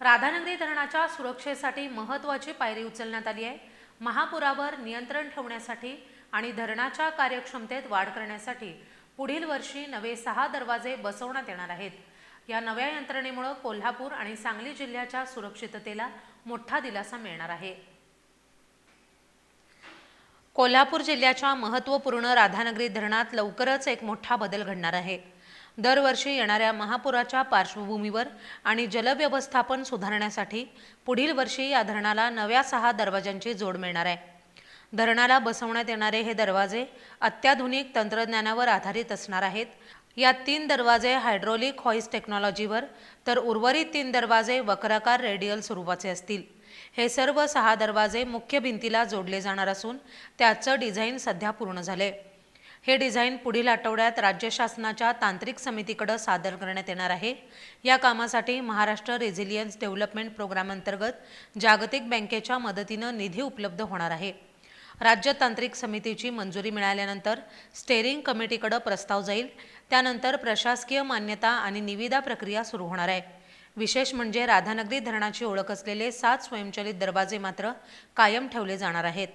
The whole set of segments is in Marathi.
राधानगरी धरणाच्या सुरक्षेसाठी महत्त्वाची पायरी उचलण्यात आली आहे। महापुरावर नियंत्रण ठेवण्यासाठी आणि धरणाच्या कार्यक्षमतेत वाढ करण्यासाठी पुढील वर्षी नवे 6 दरवाजे बसवण्यात येणार आहेत। या नव्या यंत्रणेमुळे कोल्हापूर आणि सांगली जिल्ह्याच्या सुरक्षिततेला मोठा दिलासा मिळणार आहे। कोल्हापूर जिल्ह्याच्या महत्त्वपूर्ण राधानगरी धरणात लवकरच एक मोठा बदल घडणार आहे। दरवर्षी येणाऱ्या महापुराच्या पार्श्वभूमीवर आणि जलव्यवस्थापन सुधारण्यासाठी पुढील वर्षी या धरणाला नव्या 6 दरवाजांची जोड मिळणार आहे। धरणाला बसवण्यात येणारे हे दरवाजे अत्याधुनिक तंत्रज्ञानावर आधारित असणार आहेत। यात 3 दरवाजे हायड्रोलिक हॉइस्ट टेक्नॉलॉजीवर तर उर्वरित 3 दरवाजे वक्राकार रेडियल स्वरूपाचे असतील। हे सर्व 6 दरवाजे मुख्य भिंतीला जोडले जाणार असून त्याचं डिझाईन सध्या पूर्ण झाले। हे डिझाईन पुढील आठवड्यात राज्य शासनाच्या तांत्रिक समितीकडे सादर करण्यात येणार आहे। या कामासाठी महाराष्ट्र रेझिलियन्स डेव्हलपमेंट प्रोग्राम अंतर्गत जागतिक बँकेच्या मदतीने निधी उपलब्ध होणार आहे। राज्य तांत्रिक समितीची मंजुरी मिळाल्यानंतर स्टेअरिंग कमिटीकडे प्रस्ताव जाईल। त्यानंतर प्रशासकीय मान्यता आणि निविदा प्रक्रिया सुरू होणार आहे। विशेष म्हणजे राधानगरी धरणाची ओळख असलेले 7 स्वयंचलित दरवाजे मात्र कायम ठेवले जाणार आहेत।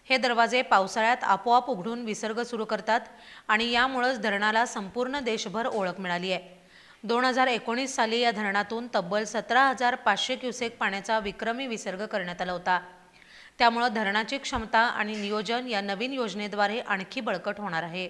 हे दरवाजे पावसाळ्यात आपोआप उघडून विसर्ग सुरू करतात आणि यामुळेच धरणाला संपूर्ण देशभर ओळख मिळाली आहे। 2019 साली या धरणातून तब्बल 17,500 क्युसेक पाण्याचा विक्रमी विसर्ग करण्यात आला होता। त्यामुळे धरणाची क्षमता आणि नियोजन या नवीन योजनेद्वारे आणखी बळकट होणार आहे।